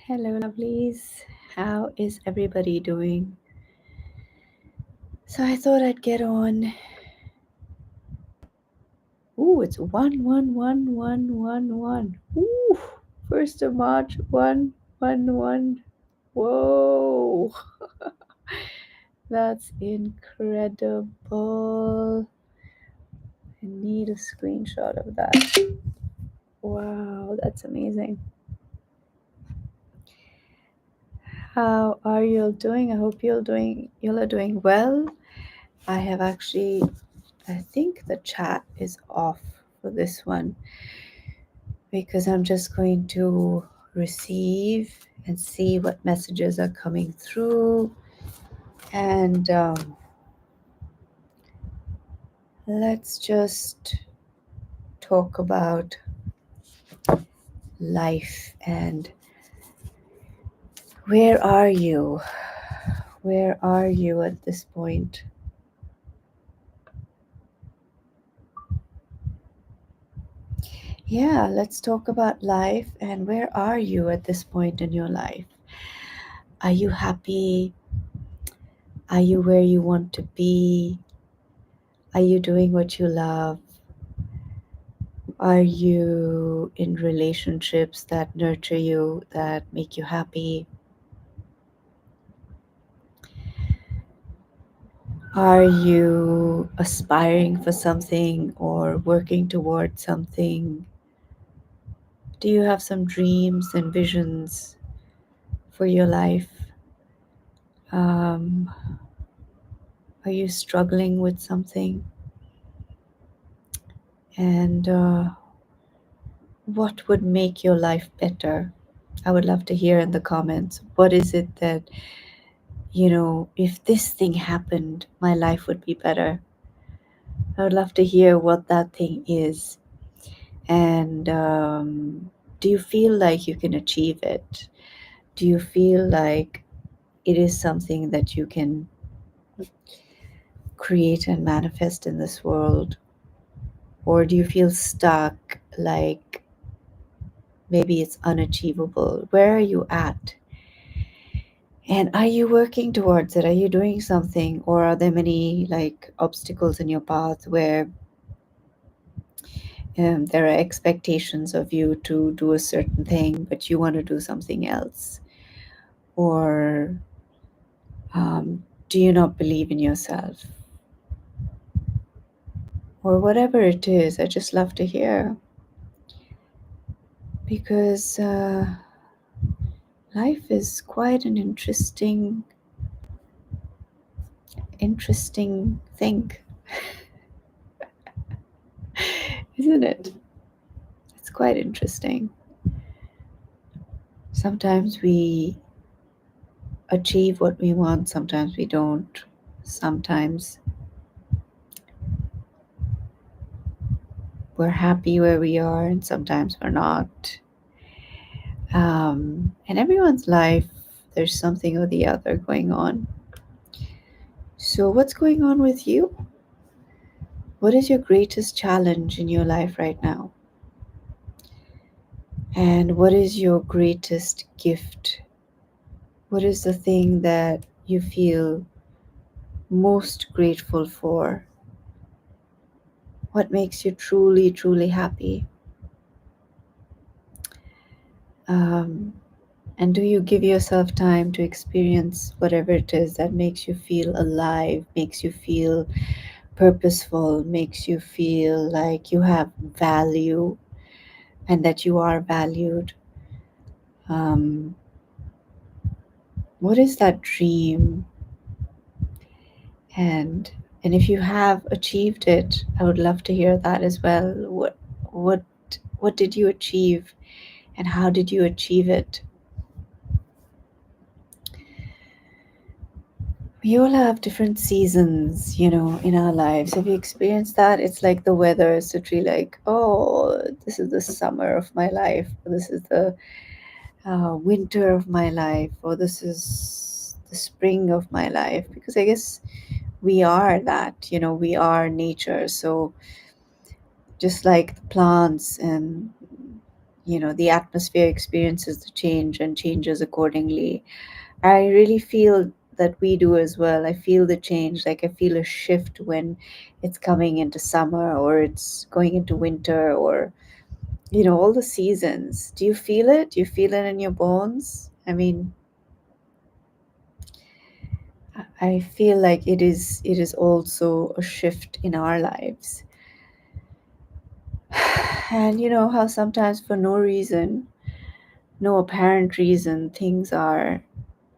Hello, lovelies. How is everybody doing? So I thought I'd get on. Ooh, it's 11111. Ooh, 1st of March, 111. Whoa, that's incredible. I need a screenshot of that. Wow, that's amazing. How are you all doing? I hope you are doing well. I have actually I think the chat is off for this one because I'm just going to receive and see what messages are coming through. And let's just talk about life and where are you? Where are you at this point? Yeah, let's talk about life and where are you at this point in your life? Are you happy? Are you where you want to be? Are you doing what you love? Are you in relationships that nurture you, that make you happy? Are you aspiring for something or working towards something? Do you have some dreams and visions for your life? Um, are you struggling with something? And what would make your life better? I would love to hear in the comments. What is it that, if this thing happened, my life would be better? I would love to hear what that thing is. And do you feel like you can achieve it? Do you feel like it is something that you can create and manifest in this world? Or do you feel stuck, like maybe it's unachievable? Where are you at? And are you working towards it? Are you doing something? Or are there many like obstacles in your path where there are expectations of you to do a certain thing, but you want to do something else? Or do you not believe in yourself? Or whatever it is, I just love to hear. Because life is quite an interesting thing, isn't it? It's quite interesting. Sometimes we achieve what we want, sometimes we don't. Sometimes we're happy where we are, and sometimes we're not. In everyone's life, there's something or the other going on. So, what's going on with you? What is your greatest challenge in your life right now? And what is your greatest gift? What is the thing that you feel most grateful for? What makes you truly, truly happy? Um, and do you give yourself time to experience whatever it is that makes you feel alive, makes you feel purposeful, makes you feel like you have value and that you are valued? Um, what is that dream? And and if you have achieved it, I would love to hear that as well. What what did you achieve, and how did you achieve it? We all have different seasons, in our lives. Have you experienced that? It's like the weather is literally like, oh, this is the summer of my life, or this is the winter of my life, or this is the spring of my life. Because I guess we are that, we are nature. So just like the plants and the atmosphere experiences the change and changes accordingly. I really feel that we do as well. I feel the change, like I feel a shift when it's coming into summer or it's going into winter, or all the seasons. Do you feel it? Do you feel it in your bones? I mean, I feel like it is also a shift in our lives. And you know how sometimes for no reason, no apparent reason, things are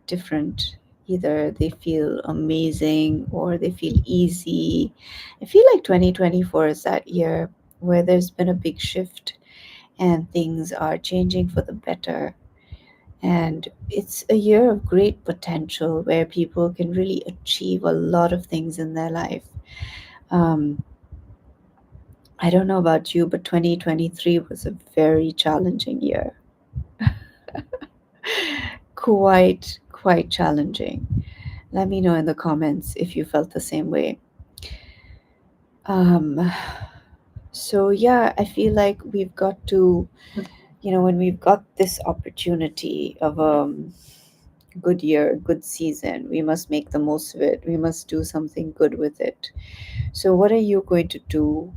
different. Either they feel amazing or they feel easy. I feel like 2024 is that year where there's been a big shift and things are changing for the better. And it's a year of great potential where people can really achieve a lot of things in their life. Um, I don't know about you, but 2023 was a very challenging year. Quite challenging. Let me know in the comments if you felt the same way. Um, so yeah, I feel like we've got to, when we've got this opportunity of good year, good season, we must make the most of it. We must do something good with it. So, what are you going to do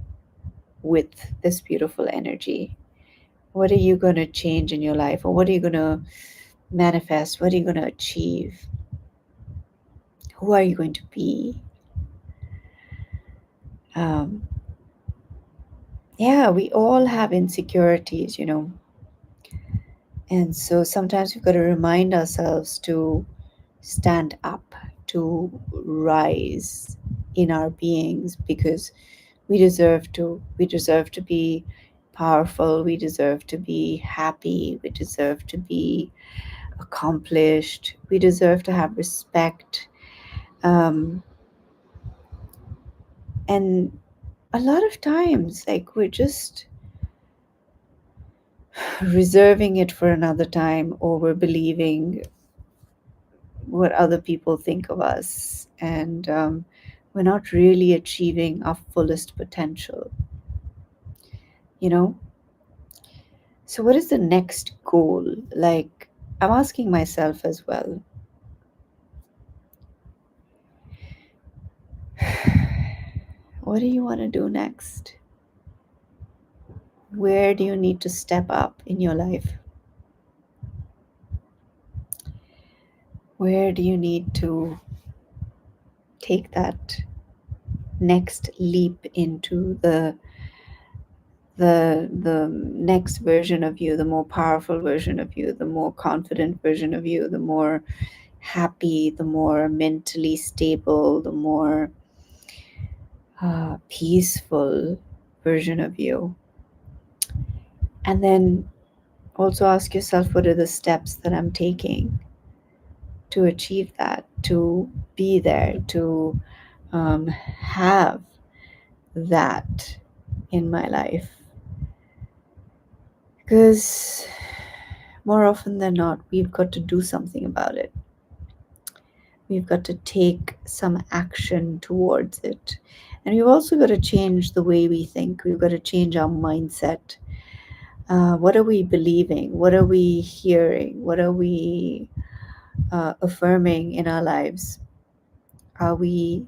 with this beautiful energy? What are you going to change in your life? Or what are you going to manifest? What are you going to achieve? Who are you going to be? Um, yeah, we all have insecurities. And so sometimes we've got to remind ourselves to stand up, to rise in our beings, because we deserve to. We deserve to be powerful. We deserve to be happy. We deserve to be accomplished. We deserve to have respect. Um, and a lot of times, like, we're just reserving it for another time, or we're believing what other people think of us. And we're not really achieving our fullest potential, you know? So, what is the next goal? Like, I'm asking myself as well. What do you want to do next? Where do you need to step up in your life? Where do you need to take that next leap into the next version of you, the more powerful version of you, the more confident version of you, the more happy, the more mentally stable, the more peaceful version of you? And then also ask yourself, what are the steps that I'm taking to achieve that, to be there, to have that in my life? Because more often than not, we've got to do something about it. We've got to take some action towards it. And we've also got to change the way we think. We've got to change our mindset. What are we believing? What are we hearing? What are we affirming in our lives? Are we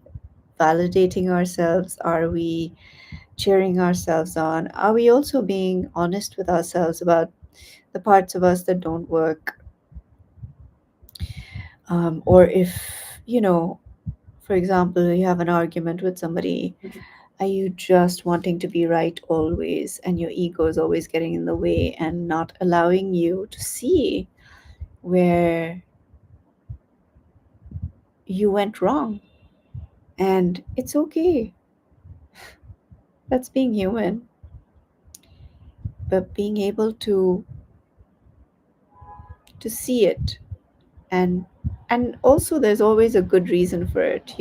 validating ourselves? Are we cheering ourselves on? Are we also being honest with ourselves about the parts of us that don't work? Or if, for example, you have an argument with somebody, are you just wanting to be right always and your ego is always getting in the way and not allowing you to see where you went wrong? And it's okay. That's being human. But being able to see it, and also there's always a good reason for it.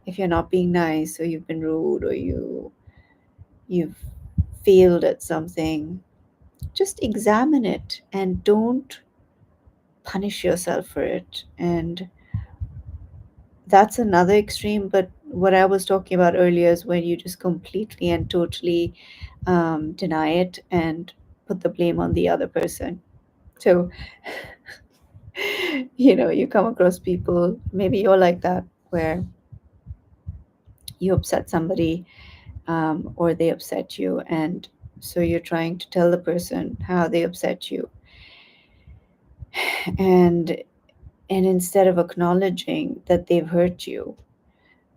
If you're not being nice, or you've been rude, or you've failed at something, just examine it and don't punish yourself for it. And that's another extreme. But what I was talking about earlier is when you just completely and totally deny it and put the blame on the other person. So, you come across people, maybe you're like that, where you upset somebody, or they upset you, and so you're trying to tell the person how they upset you, and instead of acknowledging that they've hurt you,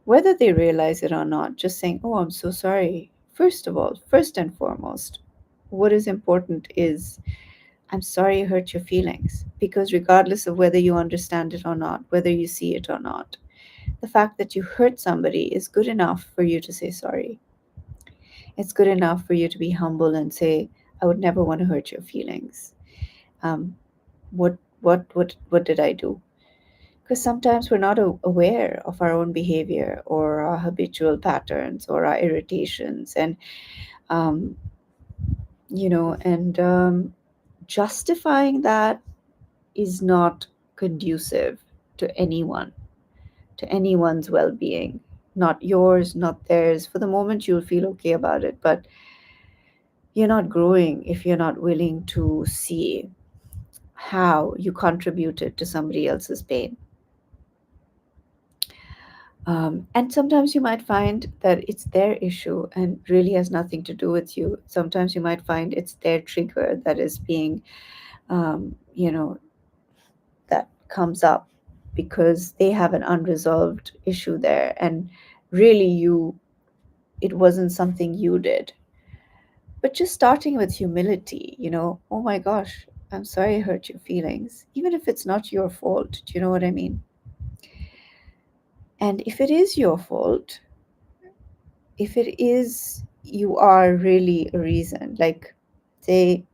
whether they realize it or not, just saying, "Oh, I'm so sorry." First of all, first and foremost, what is important is, "I'm sorry I hurt your feelings." Because regardless of whether you understand it or not, whether you see it or not, the fact that you hurt somebody is good enough for you to say sorry. It's good enough for you to be humble and say, "I would never want to hurt your feelings. Um, what did I do?" Because sometimes we're not aware of our own behavior or our habitual patterns or our irritations, and um, justifying that is not conducive to anyone's well-being. Not yours, not theirs. For the moment, you'll feel okay about it, but you're not growing if you're not willing to see how you contributed to somebody else's pain. And sometimes you might find that it's their issue and really has nothing to do with you. Sometimes you might find it's their trigger that is being, um, you know, that comes up because they have an unresolved issue there. And really, it wasn't something you did. But just starting with humility, "Oh my gosh, I'm sorry I hurt your feelings," even if it's not your fault. Do you know what I mean? And if it is your fault, if it is, you are really a reason. Like, say,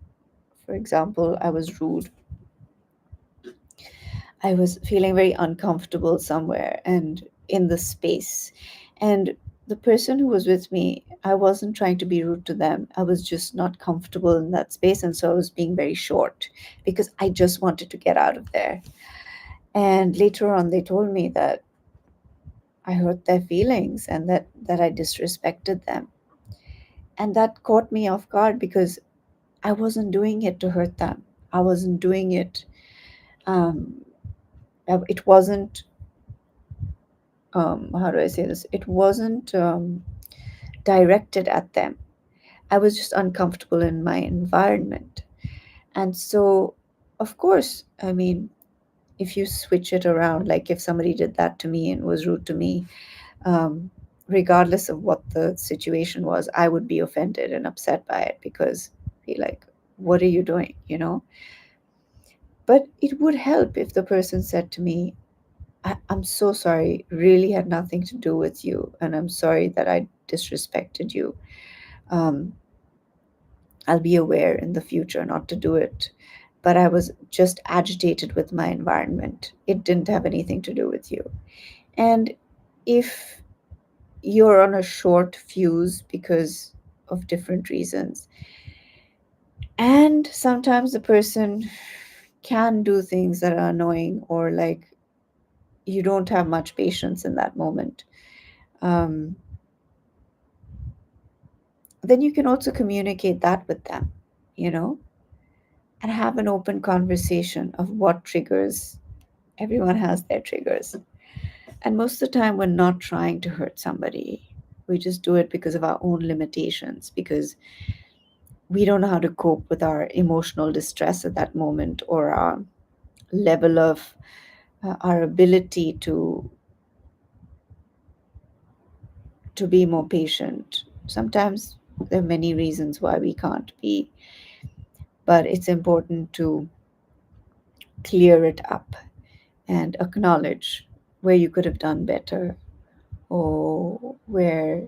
for example, I was rude. I was feeling very uncomfortable somewhere and in the space. And the person who was with me, I wasn't trying to be rude to them. I was just not comfortable in that space. And so I was being very short because I just wanted to get out of there. And later on, they told me that I hurt their feelings and that I disrespected them. And that caught me off guard because I wasn't doing it to hurt them. I wasn't doing it. Um, it wasn't. How do I say this? It wasn't directed at them. I was just uncomfortable in my environment, and so, of course, I mean, if you switch it around, like if somebody did that to me and was rude to me, um, regardless of what the situation was, I would be offended and upset by it because be like, "What are you doing?" But it would help if the person said to me, I'm so sorry, really had nothing to do with you, and I'm sorry that I disrespected you. Um, I'll be aware in the future not to do it. But I was just agitated with my environment. It didn't have anything to do with you. And if you're on a short fuse because of different reasons, and sometimes the person can do things that are annoying, or like you don't have much patience in that moment, um, then you can also communicate that with them, you know, and have an open conversation of what triggers. Everyone has their triggers. And most of the time, we're not trying to hurt somebody. We just do it because of our own limitations, because we don't know how to cope with our emotional distress at that moment, or our level of our ability to be more patient. Sometimes there are many reasons why we can't be, but it's important to clear it up and acknowledge where you could have done better, or where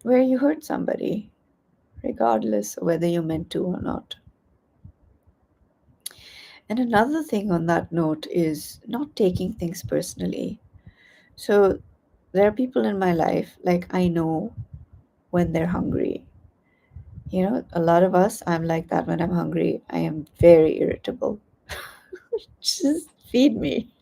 you hurt somebody, regardless of whether you meant to or not. And another thing on that note is not taking things personally. So there are people in my life, like, I know when they're hungry. A lot of us, I'm like that. When I'm hungry, I am very irritable. Just feed me.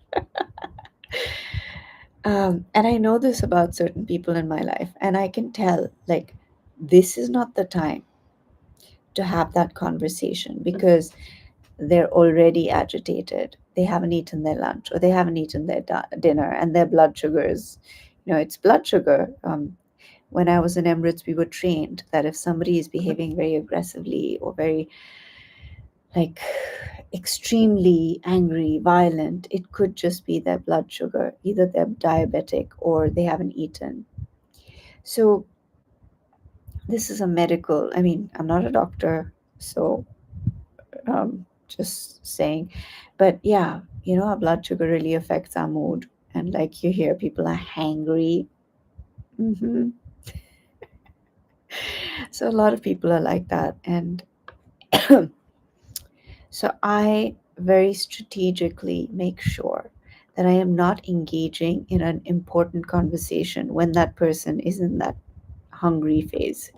And I know this about certain people in my life, and I can tell, like, this is not the time to have that conversation because they're already agitated. They haven't eaten their lunch or they haven't eaten their dinner, and their blood sugars, it's blood sugar. When I was in Emirates, we were trained that if somebody is behaving very aggressively or very, like, extremely angry, violent, it could just be their blood sugar. Either they're diabetic or they haven't eaten. So, this is a medical, I mean, I'm not a doctor, so just saying. But yeah, our blood sugar really affects our mood. And like you hear, people are hangry. hmm So a lot of people are like that. And so I very strategically make sure that I am not engaging in an important conversation when that person is in that hungry phase,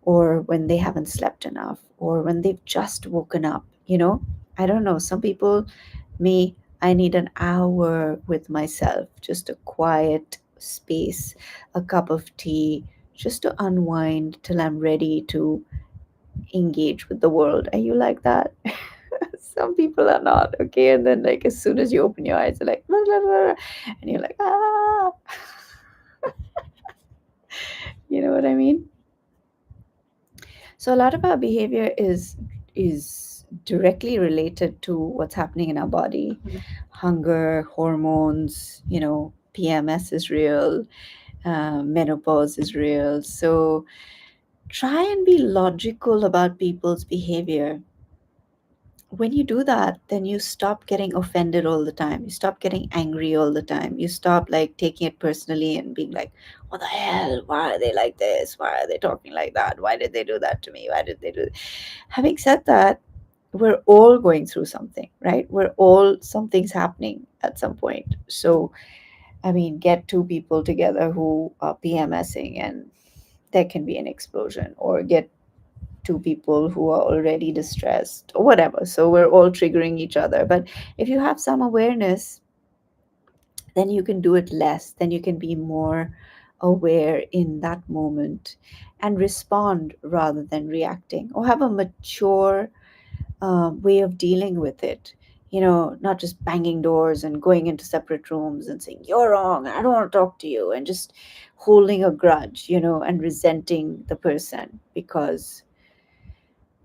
or when they haven't slept enough, or when they've just woken up. I don't know. Some people, me, I need an hour with myself, just a quiet space, a cup of tea, just to unwind till I'm ready to engage with the world. Are you like that? Some people are not, okay? And then, like, as soon as you open your eyes, they're like, blah, blah, blah, and you're like, ah, you know what I mean? So a lot of our behavior is directly related to what's happening in our body. Hunger, hormones, PMS is real, menopause is real. So try and be logical about people's behavior. When you do that, then you stop getting offended all the time. You stop getting angry all the time. You stop, like, taking it personally and being like, what the hell? Why are they like this? Why are they talking like that? Why did they do that to me? Why did they do? Having said that, we're all going through something, right? Something's happening at some point. So, I mean, get two people together who are PMSing and there can be an explosion, or get two people who are already distressed or whatever. So we're all triggering each other. But if you have some awareness, then you can do it less, then you can be more aware in that moment and respond rather than reacting, or have a mature way of dealing with it. Not just banging doors and going into separate rooms and saying, you're wrong, I don't want to talk to you, and just holding a grudge, and resenting the person because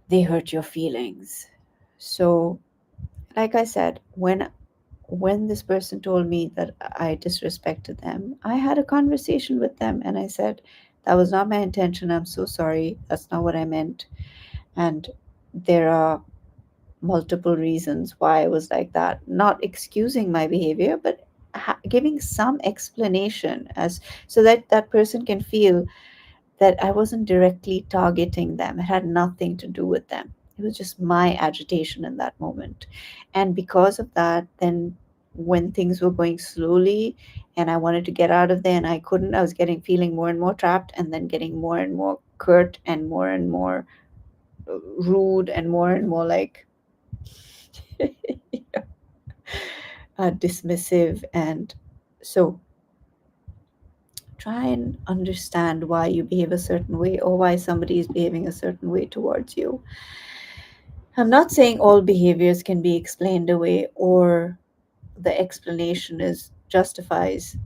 they hurt your feelings. So, like I said, when this person told me that I disrespected them, I had a conversation with them and I said, that was not my intention. I'm so sorry. That's not what I meant. And there are multiple reasons why I was like that. Not excusing my behavior, but giving some explanation, as so that that person can feel that I wasn't directly targeting them. It had nothing to do with them. It was just my agitation in that moment. And because of that, then when things were going slowly and I wanted to get out of there and I couldn't, I was getting feeling more and more trapped, and then getting more and more curt and more rude and more like dismissive. And so try and understand why you behave a certain way, or why somebody is behaving a certain way towards you. I'm not saying all behaviors can be explained away, or the explanation is justifies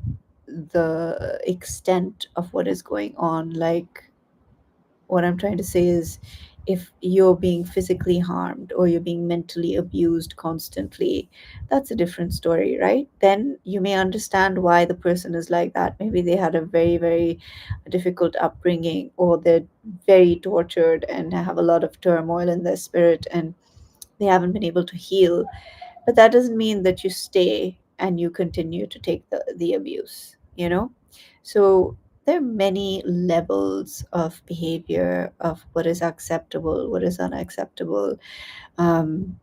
the extent of what is going on. Like, what I'm trying to say is, if you're being physically harmed or you're being mentally abused constantly, that's a different story, right? Then you may understand why the person is like that. Maybe they had a very, very difficult upbringing, or they're very tortured and have a lot of turmoil in their spirit and they haven't been able to heal. But that doesn't mean that you stay and you continue to take the abuse. So there are many levels of behavior, of what is acceptable, what is unacceptable. um,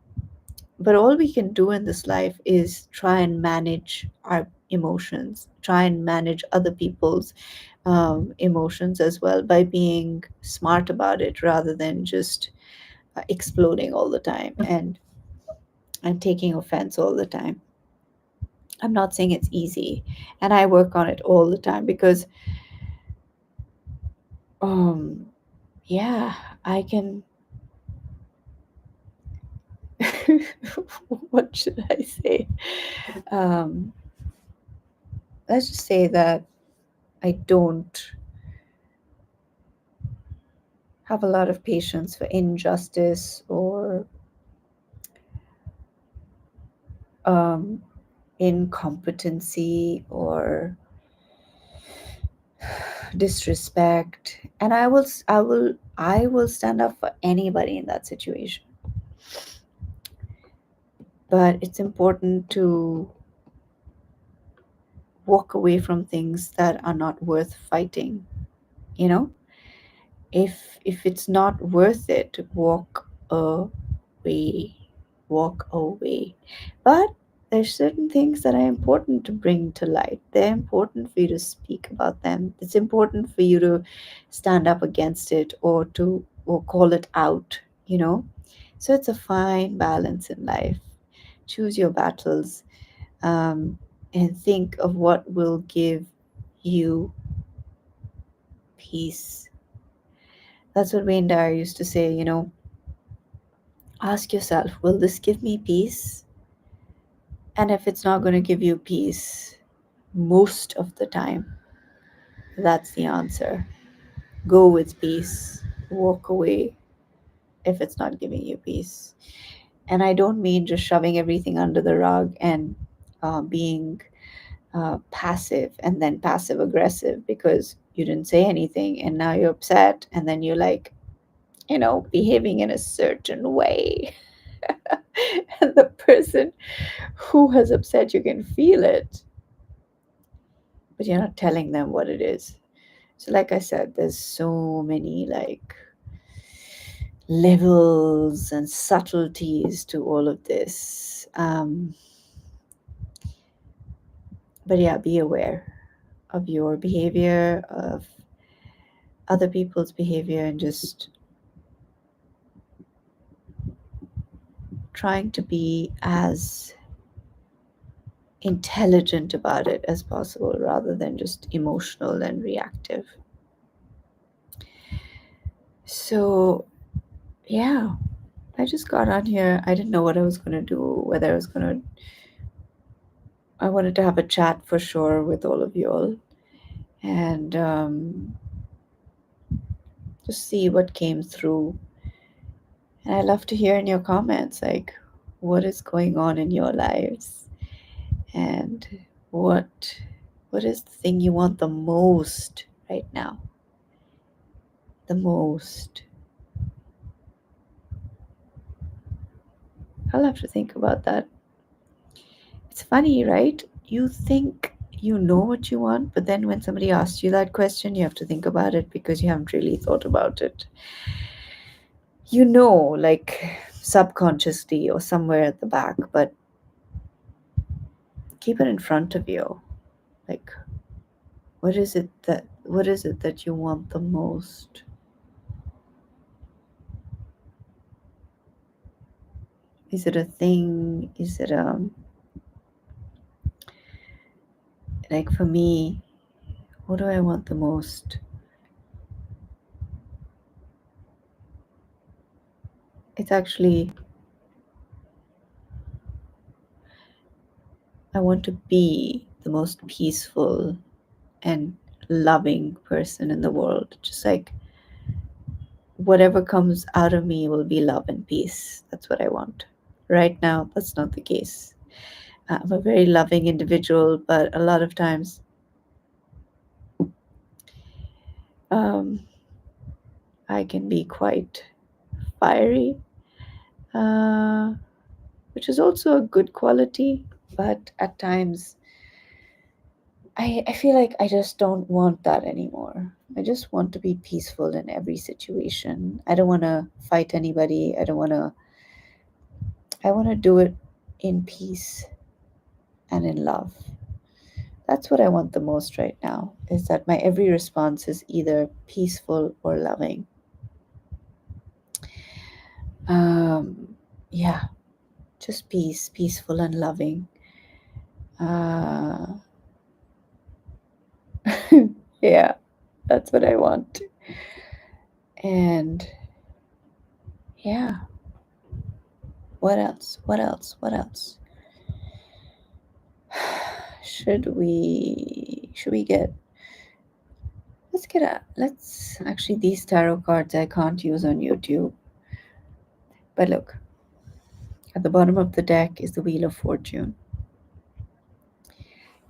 but all we can do in this life is try and manage our emotions, try and manage other people's emotions as well, by being smart about it rather than just exploding all the time and taking offense all the time. I'm not saying it's easy, and I work on it all the time because, um, yeah, I can. What should I say? Um, let's just say that I don't have a lot of patience for injustice or um, incompetency or disrespect, and I will stand up for anybody in that situation. But it's important to walk away from things that are not worth fighting. You know, if it's not worth it, away, walk away. But there's certain things that are important to bring to light. They're important for you to speak about them. It's important for you to stand up against it or call it out, you know. So it's a fine balance in life. Choose your battles, and think of what will give you peace. That's what Wayne Dyer used to say, ask yourself, will this give me peace? And if it's not going to give you peace, most of the time, that's the answer. Go with peace, walk away if it's not giving you peace. And I don't mean just shoving everything under the rug and being passive and then passive aggressive because you didn't say anything and now you're upset and then you're like, behaving in a certain way. And the person who has upset you can feel it, but you're not telling them what it is. So, like I said, there's so many like levels and subtleties to all of this. But yeah, be aware of your behavior, of other people's behavior, and just trying to be as intelligent about it as possible rather than just emotional and reactive. So, yeah, I just got on here. I didn't know what I was going to do, whether I wanted to have a chat for sure with all of you all and just see what came through. And I love to hear in your comments, like, what is going on in your lives and what what is the thing you want the most right now? The most. I'll have to think about that. It's funny, right? You think you know what you want, but then when somebody asks you that question, you have to think about it because you haven't really thought about it. Like subconsciously or somewhere at the back, but keep it in front of you. Like, what is it that you want the most? Is it a thing? Is it like for me, what do I want the most? It's actually, I want to be the most peaceful and loving person in the world. Just like whatever comes out of me will be love and peace. That's what I want. Right now, that's not the case. I'm a very loving individual, but a lot of times, um, I can be quite fiery, uh, which is also a good quality. But at times, I feel like I just don't want that anymore. I just want to be peaceful in every situation. I don't want to fight anybody. I want to do it in peace and in love. That's what I want the most right now, is that my every response is either peaceful or loving. Yeah, just peaceful and loving. Uh, yeah, that's what I want. And yeah, what else? What else? What else? Should we get let's actually, these tarot cards I can't use on YouTube. But look, at the bottom of the deck is the Wheel of Fortune.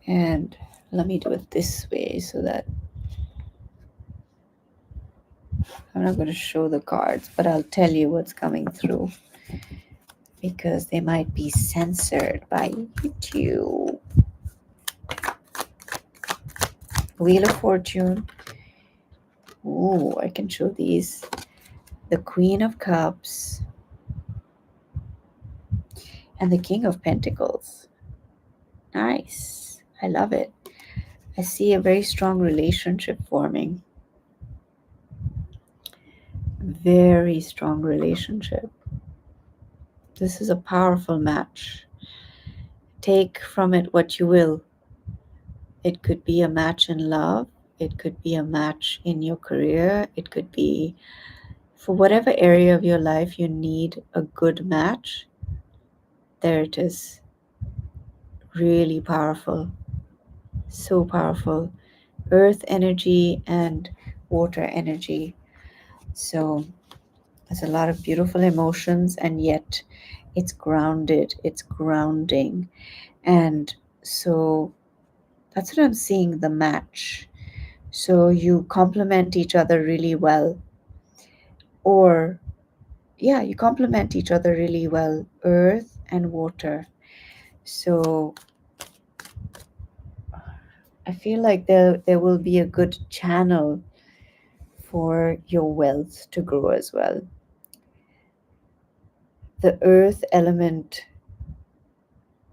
And let me do it this way so that I'm not going to show the cards, but I'll tell you what's coming through because they might be censored by YouTube. Wheel of Fortune. Ooh, I can show these. The Queen of Cups and the King of Pentacles. Nice. I love it. I see a very strong relationship forming. Very strong relationship. This is a powerful match. Take from it what you will. It could be a match in love. It could be a match in your career. It could be for whatever area of your life you need a good match. There it is. Really powerful. So powerful. Earth energy and water energy. So there's a lot of beautiful emotions, and yet it's grounded. It's grounding. And so that's what I'm seeing, the match. So you complement each other really well. Or, yeah, you complement each other really well, earth and water. So I feel like there will be a good channel for your wealth to grow as well. The earth element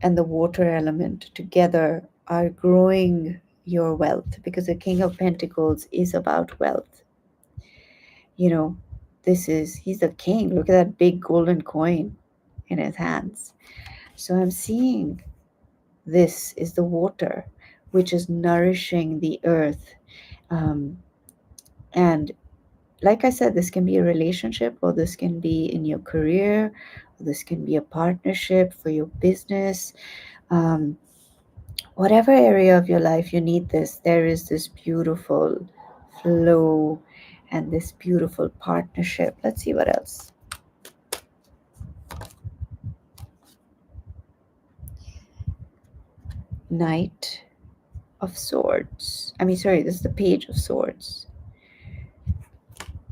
and the water element together are growing your wealth, because the King of Pentacles is about wealth. You know, he's the king. Look at that big golden coin in his hands. So I'm seeing this is the water, which is nourishing the earth. And like I said, this can be a relationship, or this can be in your career, or this can be a partnership for your business. Um, whatever area of your life you need this, there is this beautiful flow and this beautiful partnership. Let's see what else. Knight of Swords. This is the Page of Swords.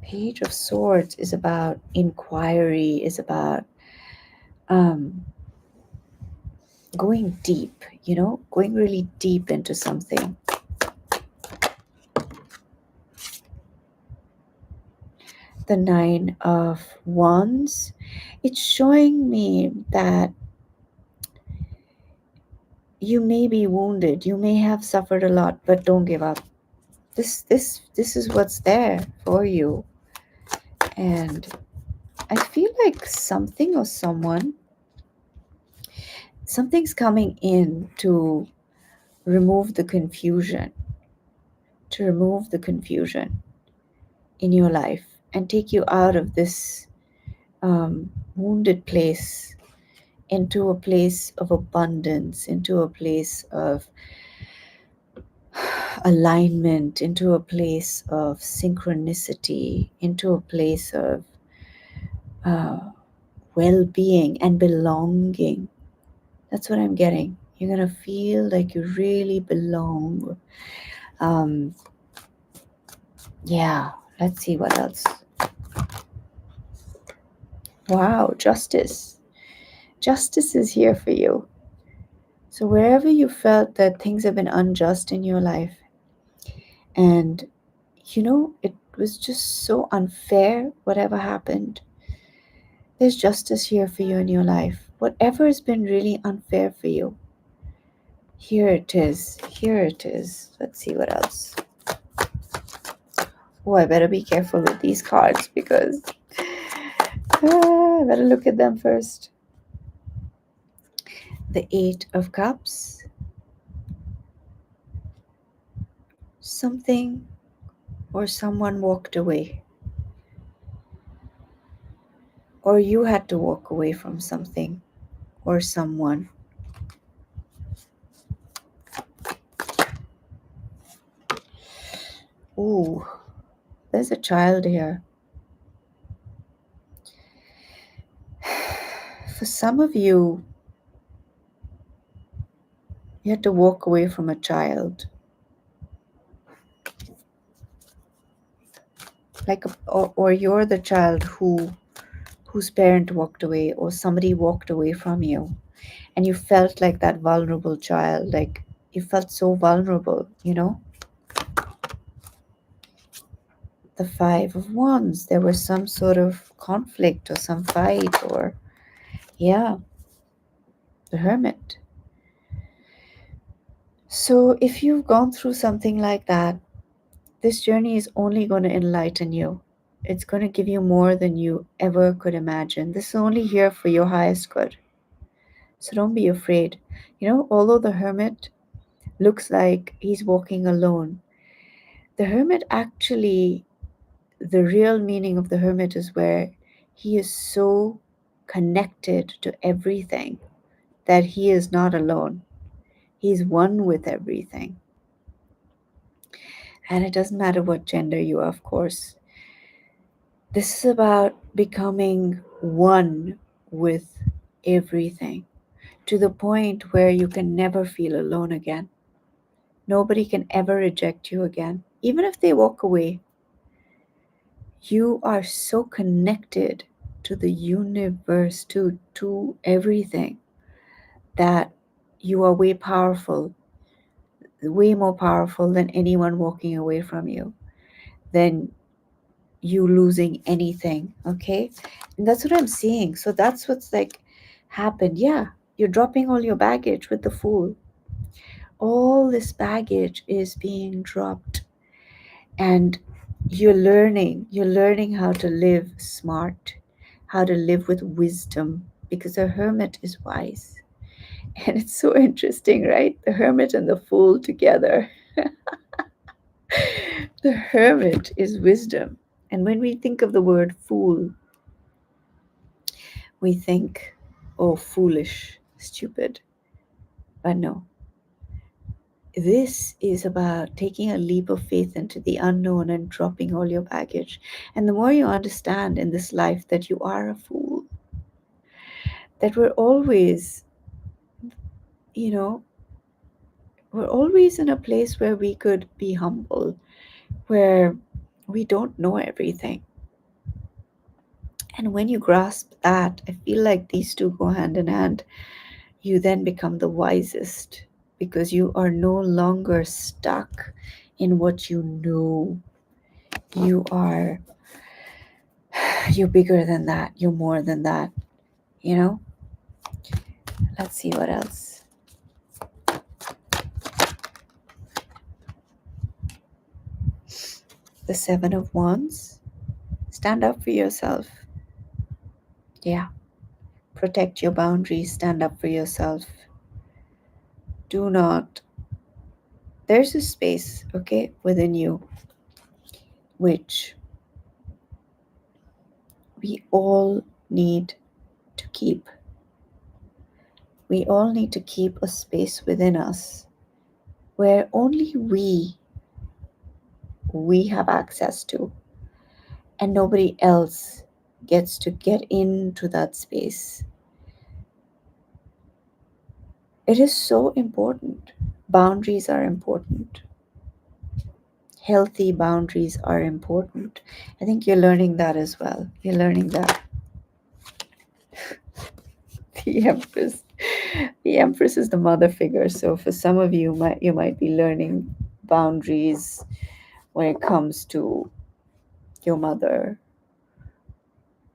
Page of Swords is about inquiry, is about going deep, going really deep into something. The Nine of Wands, it's showing me that you may be wounded, you may have suffered a lot, but don't give up. This is what's there for you. And I feel like something or something's coming in to remove the confusion, in your life and take you out of this wounded place into a place of abundance, into a place of alignment, into a place of synchronicity, into a place of well-being and belonging. That's what I'm getting. You're going to feel like you really belong. Yeah, let's see what else. Wow, justice. Justice is here for you. So wherever you felt that things have been unjust in your life, and it was just so unfair, whatever happened, there's justice here for you in your life. Whatever has been really unfair for you, here it is. Here it is. Let's see what else. Oh, I better be careful with these cards because I better look at them first. The Eight of Cups something or someone walked away, or you had to walk away from something or someone. Ooh, there's a child here. For some of you, you had to walk away from a child, like, or you're the child whose parent walked away, or somebody walked away from you, and you felt like that vulnerable child, like you felt so vulnerable, you know. The Five of Wands, there was some sort of conflict or some fight, or yeah, the Hermit. So if you've gone through something like that, this journey is only going to enlighten you. It's going to give you more than you ever could imagine. This is only here for your highest good. So don't be afraid. You know, although the Hermit looks like he's walking alone, the Hermit actually, the real meaning of the Hermit is where he is so connected to everything that he is not alone. He's one with everything. And it doesn't matter what gender you are, of course. This is about becoming one with everything to the point where you can never feel alone again. Nobody can ever reject you again. Even if they walk away, you are so connected to the universe, to everything, that you are way powerful, way more powerful than anyone walking away from you, than you losing anything. Okay, and that's what I'm seeing. So that's what's like happened. Yeah, you're dropping all your baggage with the Fool. All this baggage is being dropped, and you're learning how to live smart, how to live with wisdom, because the Hermit is wise. And it's so interesting, right? The Hermit and the Fool together. The Hermit is wisdom. And when we think of the word fool, we think, oh, foolish, stupid. But no, this is about taking a leap of faith into the unknown and dropping all your baggage. And the more you understand in this life that you are a fool, that you know, we're always in a place where we could be humble, where we don't know everything. And when you grasp that, I feel like these two go hand in hand. You then become the wisest because you are no longer stuck in what you know. You are, you're bigger than that. You're more than that, you know? Let's see what else. The Seven of Wands. Stand up for yourself. Yeah. Protect your boundaries. Stand up for yourself. Do not. There's a space, okay, within you, which we all need to keep. We all need to keep a space within us where only we have access to, and nobody else gets to get into that space. It is so important. Boundaries are important. Healthy boundaries are important. I think you're learning that as well. You're learning that. The Empress. The Empress is the mother figure. So for some of you, you might be learning boundaries when it comes to your mother,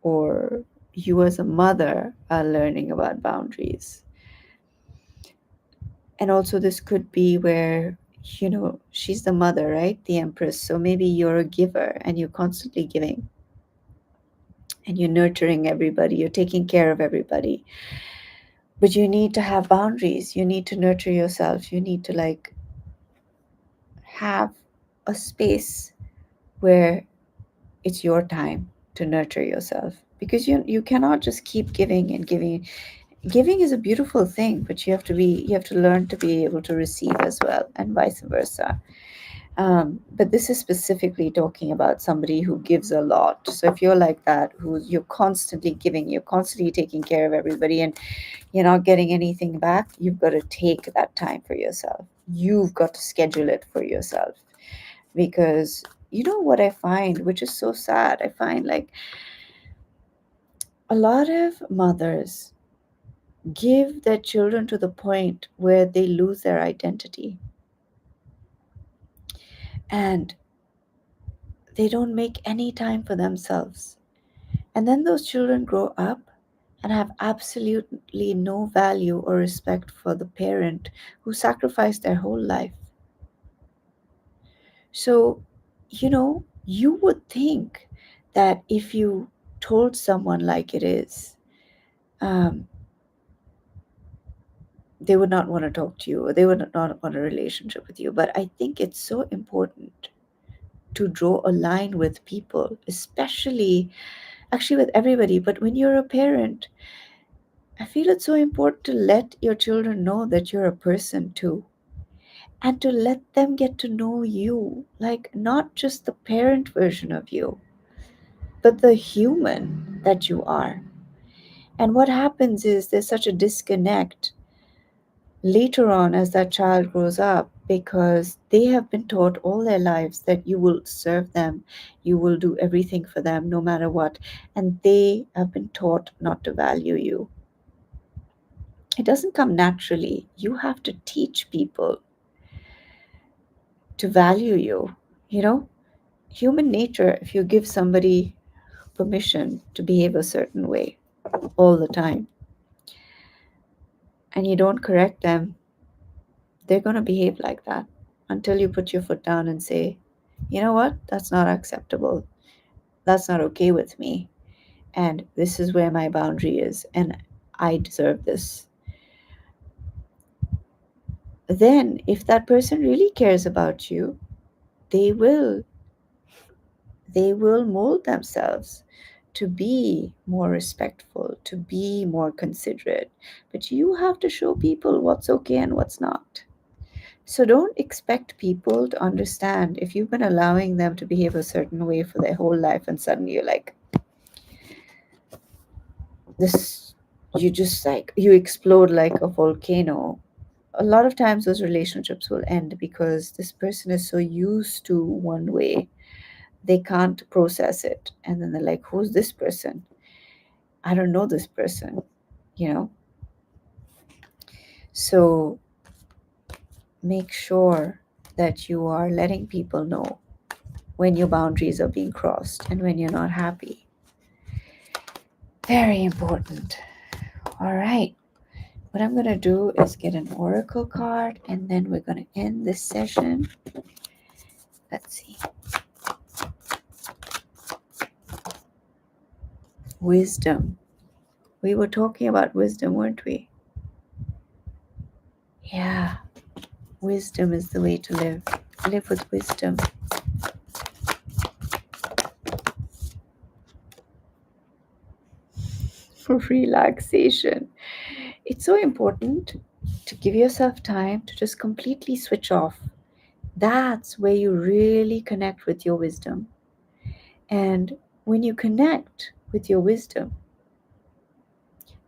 or you as a mother are learning about boundaries. And also this could be where, she's the mother, right? The Empress. So maybe you're a giver and you're constantly giving, and you're nurturing everybody, you're taking care of everybody. But you need to have boundaries. You need to nurture yourself. You need to have a space where it's your time to nurture yourself, because you cannot just keep giving and giving. Giving is a beautiful thing, but you have to learn to be able to receive as well, and vice versa. But this is specifically talking about somebody who gives a lot. So if you're like that, who you're constantly giving, you're constantly taking care of everybody, and you're not getting anything back, you've got to take that time for yourself. You've got to schedule it for yourself, because you know what I find, which is so sad. I find like a lot of mothers give their children to the point where they lose their identity, and they don't make any time for themselves. And then those children grow up and have absolutely no value or respect for the parent who sacrificed their whole life. So, you would think that if you told someone like it is, um, they would not want to talk to you, or they would not want a relationship with you. But I think it's so important to draw a line with people, especially, actually, with everybody. But when you're a parent, I feel it's so important to let your children know that you're a person too, and to let them get to know you, like not just the parent version of you, but the human that you are. And what happens is there's such a disconnect later on as that child grows up, because they have been taught all their lives that you will serve them, you will do everything for them no matter what, and they have been taught not to value you. It doesn't come naturally. You have to teach people to value you. You know, human nature, if you give somebody permission to behave a certain way all the time and you don't correct them, they're going to behave like that until you put your foot down and say, you know what, that's not acceptable. That's not okay with me. And this is where my boundary is. And I deserve this. Then, if that person really cares about you, they will they will mold themselves to be more respectful, to be more considerate. But you have to show people what's okay and what's not. So don't expect people to understand if you've been allowing them to behave a certain way for their whole life, and suddenly you're like, this, you explode like a volcano. A lot of times those relationships will end because this person is so used to one way, they can't process it. And then they're like, who's this person? I don't know this person, you know? So make sure that you are letting people know when your boundaries are being crossed and when you're not happy. Very important. All right. What I'm going to do is get an oracle card, and then we're going to end this session. Let's see. Wisdom. We were talking about wisdom, weren't we? Yeah. Wisdom is the way to live. Live with wisdom. For relaxation. It's so important to give yourself time to just completely switch off. That's where you really connect with your wisdom. And when you connect with your wisdom,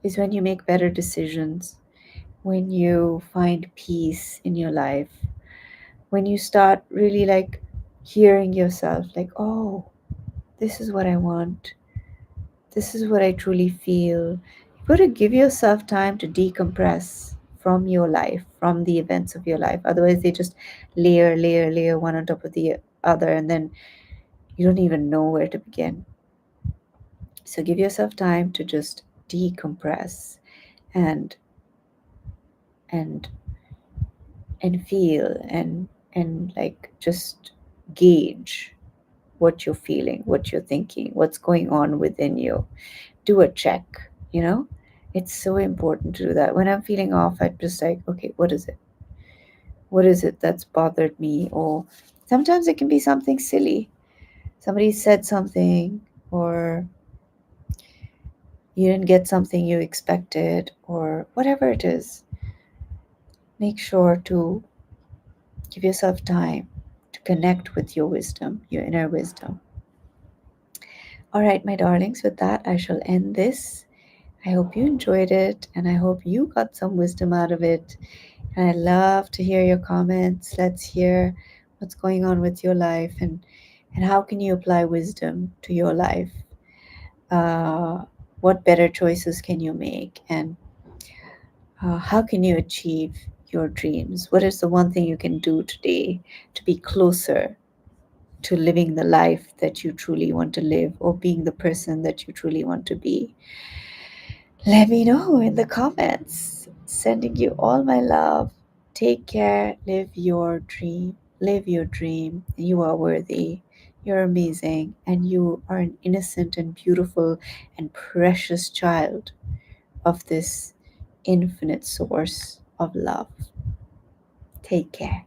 is when you make better decisions, when you find peace in your life, when you start really like hearing yourself, like, oh, this is what I want, this is what I truly feel. You've got to give yourself time to decompress from your life, from the events of your life. Otherwise, they just layer one on top of the other, and then you don't even know where to begin. So give yourself time to just decompress and and and feel and like just gauge what you're feeling, what you're thinking, what's going on within you. Do a check, you know? It's so important to do that. When I'm feeling off, I just like, okay, what is it? What is it that's bothered me? Or Sometimes it can be something silly. Somebody said something, or you didn't get something you expected, or whatever it is. Make sure to give yourself time to connect with your wisdom, your inner wisdom. All right, my darlings, with that, I shall end this. I hope you enjoyed it and I hope you got some wisdom out of it. And I love to hear your comments. Let's hear what's going on with your life, and how can you apply wisdom to your life? Uh, what better choices can you make? And how can you achieve your dreams? What is the one thing you can do today to be closer to living the life that you truly want to live, or being the person that you truly want to be? Let me know in the comments. Sending you all my love. Take care. Live your dream. Live your dream. You are worthy. You're amazing. And you are an innocent and beautiful and precious child of this infinite source of love. Take care.